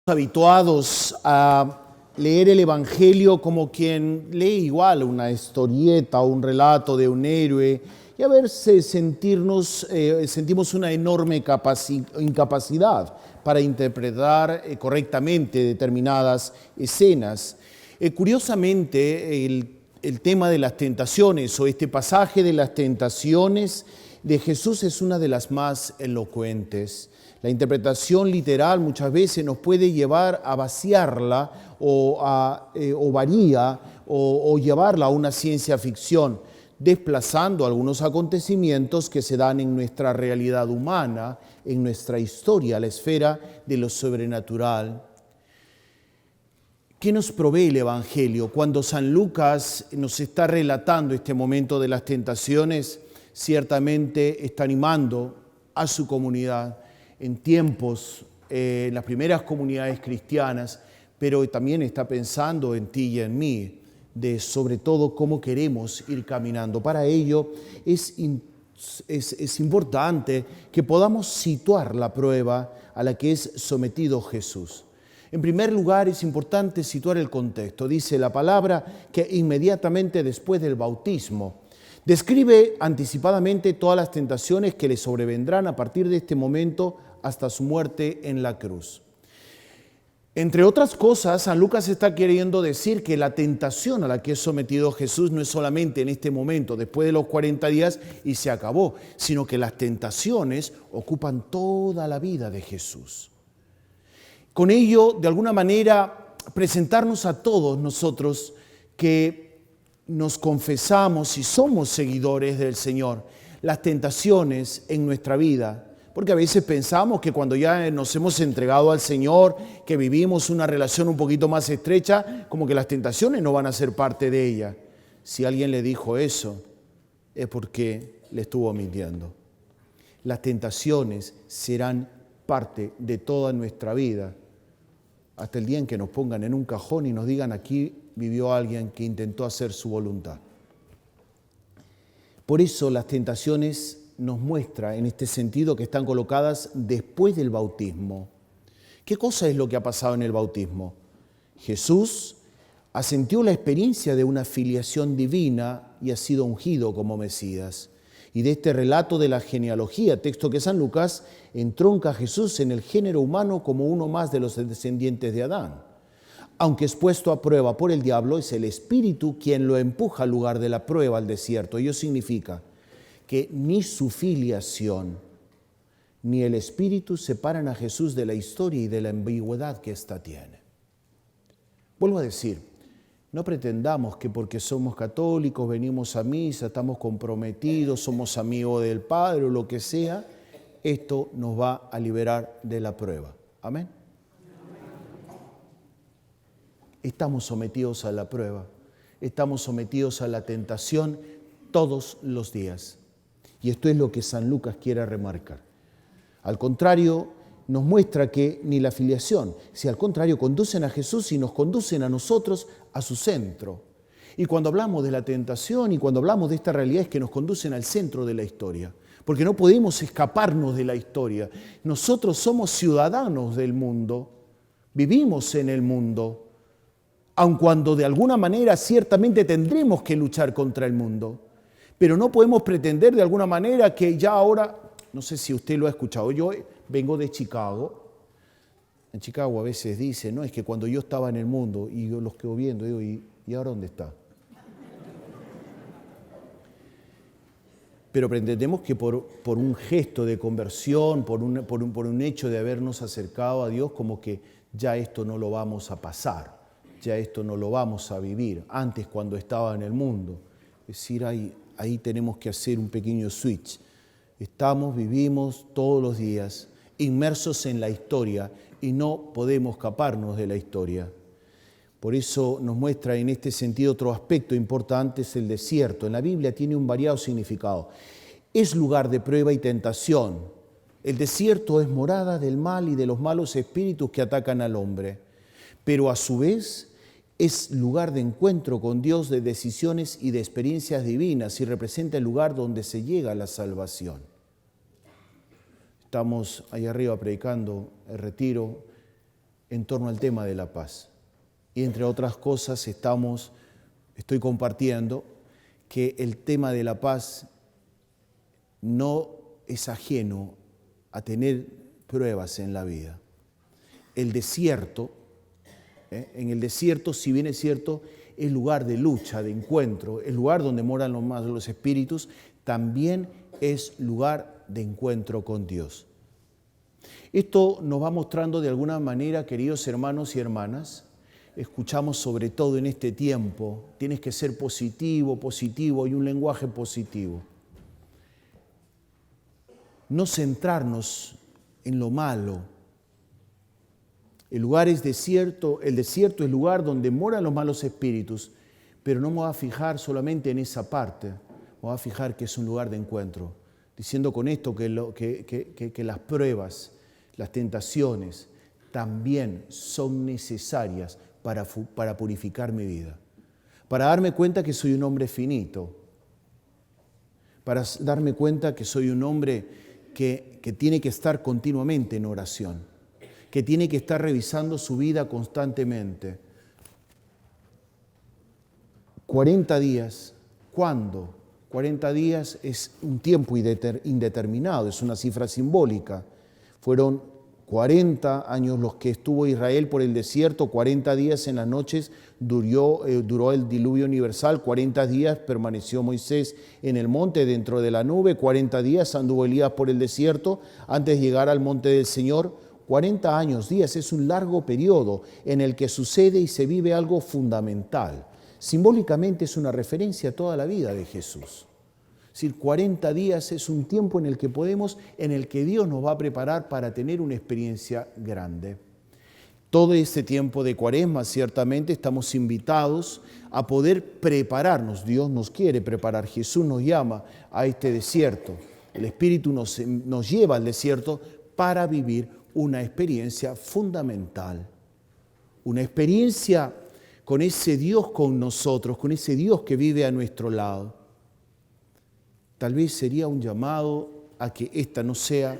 Habituados a leer el Evangelio como quien lee igual una historieta o un relato de un héroe y a veces sentimos una enorme incapacidad para interpretar correctamente determinadas escenas. Curiosamente, el tema de las tentaciones o este pasaje de las tentaciones de Jesús es una de las más elocuentes. La interpretación literal muchas veces nos puede llevar a vaciarla o llevarla a una ciencia ficción, desplazando algunos acontecimientos que se dan en nuestra realidad humana, en nuestra historia, la esfera de lo sobrenatural. ¿Qué nos provee el Evangelio? Cuando San Lucas nos está relatando este momento de las tentaciones, ciertamente está animando a su comunidad en tiempos, en las primeras comunidades cristianas, pero también está pensando en ti y en mí, de sobre todo cómo queremos ir caminando. Para ello es importante que podamos situar la prueba a la que es sometido Jesús. En primer lugar, es importante situar el contexto. Dice la palabra que inmediatamente después del bautismo, describe anticipadamente todas las tentaciones que le sobrevendrán a partir de este momento hasta su muerte en la cruz. Entre otras cosas, San Lucas está queriendo decir que la tentación a la que es sometido Jesús no es solamente en este momento, después de los 40 días y se acabó, sino que las tentaciones ocupan toda la vida de Jesús. Con ello, de alguna manera, presentarnos a todos nosotros que nos confesamos y somos seguidores del Señor, las tentaciones en nuestra vida. Porque a veces pensamos que cuando ya nos hemos entregado al Señor, que vivimos una relación un poquito más estrecha, como que las tentaciones no van a ser parte de ella. Si alguien le dijo eso, es porque le estuvo mintiendo. Las tentaciones serán parte de toda nuestra vida, hasta el día en que nos pongan en un cajón y nos digan: aquí vivió alguien que intentó hacer su voluntad. Por eso las tentaciones nos muestra en este sentido que están colocadas después del bautismo. ¿Qué cosa es lo que ha pasado en el bautismo? Jesús asintió la experiencia de una filiación divina y ha sido ungido como Mesías. Y de este relato de la genealogía, texto que San Lucas, entronca a Jesús en el género humano como uno más de los descendientes de Adán. Aunque es puesto a prueba por el diablo, es el Espíritu quien lo empuja al lugar de la prueba, al desierto. Ello significa que ni su filiación ni el Espíritu separan a Jesús de la historia y de la ambigüedad que ésta tiene. Vuelvo a decir, no pretendamos que porque somos católicos, venimos a misa, estamos comprometidos, somos amigos del Padre o lo que sea, esto nos va a liberar de la prueba. Amén. Estamos sometidos a la prueba, estamos sometidos a la tentación todos los días. Y esto es lo que San Lucas quiere remarcar. Al contrario, nos muestra que ni la filiación, si al contrario conducen a Jesús y nos conducen a nosotros a su centro. Y cuando hablamos de la tentación y cuando hablamos de esta realidad es que nos conducen al centro de la historia. Porque no podemos escaparnos de la historia. Nosotros somos ciudadanos del mundo, vivimos en el mundo, aun cuando de alguna manera ciertamente tendremos que luchar contra el mundo. Pero no podemos pretender de alguna manera que ya ahora, no sé si usted lo ha escuchado, yo vengo de Chicago. En Chicago a veces dicen, no, es que cuando yo estaba en el mundo y yo los quedo viendo, digo, ¿y ahora dónde está? Pero pretendemos que por un gesto de conversión, por un hecho de habernos acercado a Dios, como que ya esto no lo vamos a pasar, ya esto no lo vamos a vivir. Antes, cuando estaba en el mundo, es decir, ahí tenemos que hacer un pequeño switch. Vivimos todos los días inmersos en la historia y no podemos escaparnos de la historia. Por eso nos muestra en este sentido otro aspecto importante, es el desierto. En la Biblia tiene un variado significado. Es lugar de prueba y tentación. El desierto es morada del mal y de los malos espíritus que atacan al hombre. Pero a su vez es lugar de encuentro con Dios, de decisiones y de experiencias divinas y representa el lugar donde se llega a la salvación. Estamos ahí arriba predicando el retiro en torno al tema de la paz. Y entre otras cosas estoy compartiendo que el tema de la paz no es ajeno a tener pruebas en la vida. El desierto, en el desierto, si bien es cierto, es lugar de lucha, de encuentro, es lugar donde moran los espíritus, también es lugar de encuentro con Dios. Esto nos va mostrando de alguna manera, queridos hermanos y hermanas, escuchamos sobre todo en este tiempo, tienes que ser positivo y un lenguaje positivo. No centrarnos en lo malo. El desierto es lugar donde moran los malos espíritus, pero no me voy a fijar solamente en esa parte, me voy a fijar que es un lugar de encuentro. Diciendo con esto que las pruebas, las tentaciones también son necesarias para purificar mi vida, para darme cuenta que soy un hombre finito, para darme cuenta que soy un hombre que tiene que estar continuamente en oración, que tiene que estar revisando su vida constantemente. 40 días, ¿cuándo? 40 días es un tiempo indeterminado, es una cifra simbólica. Fueron 40 años los que estuvo Israel por el desierto, 40 días en las noches duró el diluvio universal, 40 días permaneció Moisés en el monte dentro de la nube, 40 días anduvo Elías por el desierto antes de llegar al monte del Señor. 40 años, días, es un largo periodo en el que sucede y se vive algo fundamental. Simbólicamente es una referencia a toda la vida de Jesús. Es decir, 40 días es un tiempo en el que Dios nos va a preparar para tener una experiencia grande. Todo este tiempo de Cuaresma, ciertamente, estamos invitados a poder prepararnos. Dios nos quiere preparar, Jesús nos llama a este desierto. El Espíritu nos lleva al desierto para vivir una experiencia fundamental, una experiencia con ese Dios con nosotros, con ese Dios que vive a nuestro lado. Tal vez sería un llamado a que esta no sea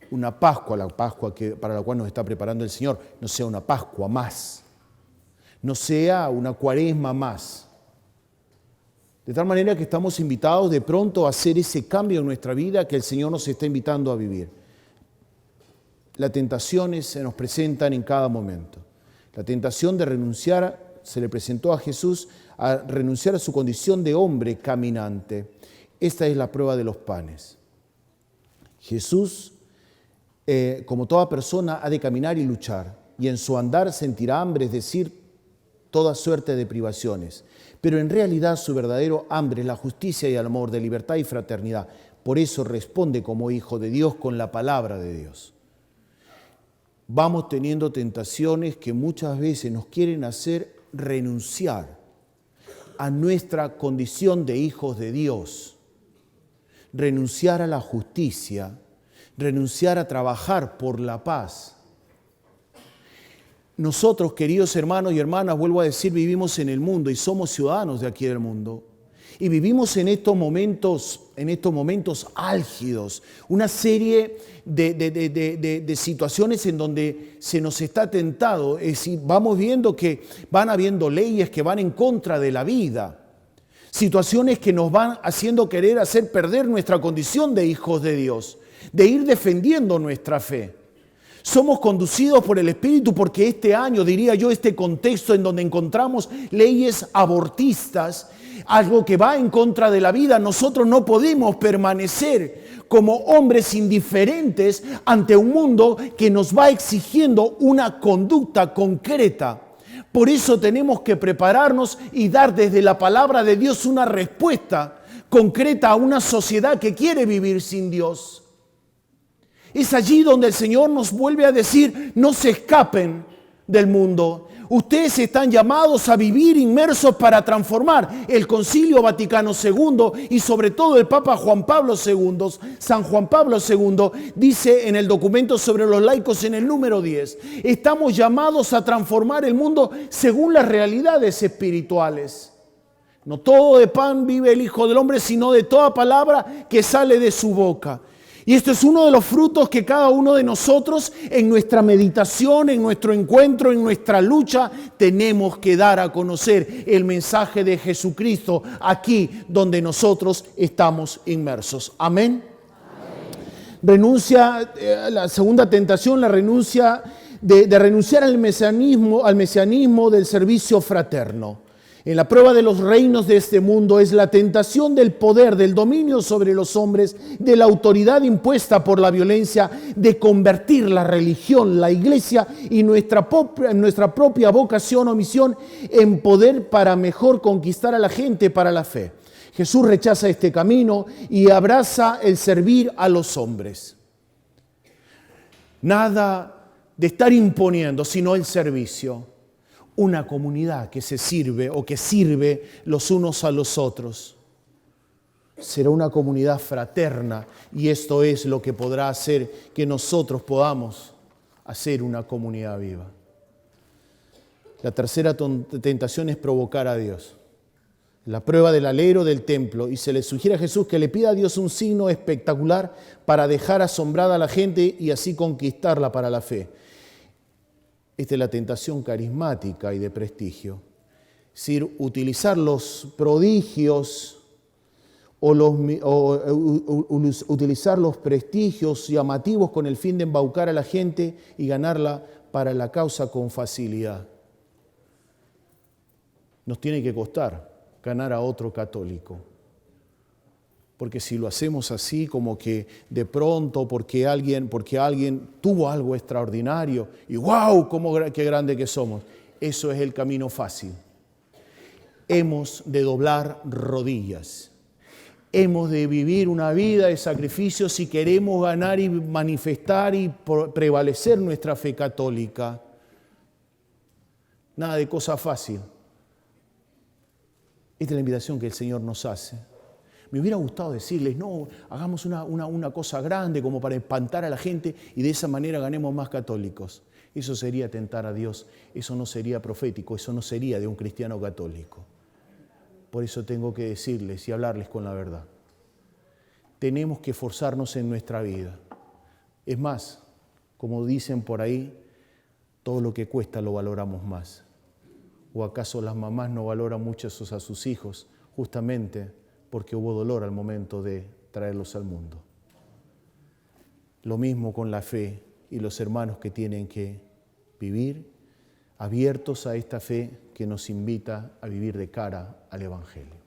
una Pascua, la Pascua para la cual nos está preparando el Señor, no sea una Pascua más, no sea una Cuaresma más. De tal manera que estamos invitados de pronto a hacer ese cambio en nuestra vida que el Señor nos está invitando a vivir. Las tentaciones se nos presentan en cada momento. La tentación de renunciar, se le presentó a Jesús a renunciar a su condición de hombre caminante. Esta es la prueba de los panes. Jesús, como toda persona, ha de caminar y luchar, y en su andar sentirá hambre, es decir, toda suerte de privaciones. Pero en realidad su verdadero hambre es la justicia y el amor, de libertad y fraternidad. Por eso responde como hijo de Dios con la palabra de Dios. Vamos teniendo tentaciones que muchas veces nos quieren hacer renunciar a nuestra condición de hijos de Dios, renunciar a la justicia, renunciar a trabajar por la paz. Nosotros, queridos hermanos y hermanas, vuelvo a decir, vivimos en el mundo y somos ciudadanos de aquí del mundo. Y vivimos en estos momentos álgidos, una serie de situaciones en donde se nos está tentado. Es decir, vamos viendo que van habiendo leyes que van en contra de la vida. Situaciones que nos van haciendo querer hacer perder nuestra condición de hijos de Dios, de ir defendiendo nuestra fe. Somos conducidos por el Espíritu porque este año, diría yo, este contexto en donde encontramos leyes abortistas, algo que va en contra de la vida, nosotros no podemos permanecer como hombres indiferentes ante un mundo que nos va exigiendo una conducta concreta. Por eso tenemos que prepararnos y dar desde la palabra de Dios una respuesta concreta a una sociedad que quiere vivir sin Dios. Es allí donde el Señor nos vuelve a decir, no se escapen del mundo. Ustedes están llamados a vivir inmersos para transformar. El Concilio Vaticano II y sobre todo el Papa Juan Pablo II, San Juan Pablo II, dice en el documento sobre los laicos en el número 10, estamos llamados a transformar el mundo según las realidades espirituales. No todo de pan vive el Hijo del Hombre, sino de toda palabra que sale de su boca. Y esto es uno de los frutos que cada uno de nosotros en nuestra meditación, en nuestro encuentro, en nuestra lucha, tenemos que dar a conocer el mensaje de Jesucristo aquí donde nosotros estamos inmersos. Amén. Renuncia, la segunda tentación, la renuncia de renunciar al mesianismo del servicio fraterno. En la prueba de los reinos de este mundo es la tentación del poder, del dominio sobre los hombres, de la autoridad impuesta por la violencia, de convertir la religión, la iglesia y nuestra propia vocación o misión en poder para mejor conquistar a la gente para la fe. Jesús rechaza este camino y abraza el servir a los hombres. Nada de estar imponiendo, sino el servicio. Una comunidad que se sirve o que sirve los unos a los otros. Será una comunidad fraterna y esto es lo que podrá hacer que nosotros podamos hacer una comunidad viva. La tercera tentación es provocar a Dios. La prueba del alero del templo y se le sugiere a Jesús que le pida a Dios un signo espectacular para dejar asombrada a la gente y así conquistarla para la fe. Esta es la tentación carismática y de prestigio. Es decir, utilizar los prodigios utilizar los prestigios llamativos con el fin de embaucar a la gente y ganarla para la causa con facilidad. Nos tiene que costar ganar a otro católico. Porque si lo hacemos así, como que de pronto, porque alguien tuvo algo extraordinario, y ¡wow! ¡Qué grande que somos! Eso es el camino fácil. Hemos de doblar rodillas. Hemos de vivir una vida de sacrificio si queremos ganar y manifestar y prevalecer nuestra fe católica. Nada de cosa fácil. Esta es la invitación que el Señor nos hace. Me hubiera gustado decirles, no, hagamos una cosa grande como para espantar a la gente y de esa manera ganemos más católicos. Eso sería tentar a Dios, eso no sería profético, eso no sería de un cristiano católico. Por eso tengo que decirles y hablarles con la verdad. Tenemos que esforzarnos en nuestra vida. Es más, como dicen por ahí, todo lo que cuesta lo valoramos más. ¿O acaso las mamás no valoran mucho a sus hijos justamente porque hubo dolor al momento de traerlos al mundo? Lo mismo con la fe y los hermanos que tienen que vivir abiertos a esta fe que nos invita a vivir de cara al Evangelio.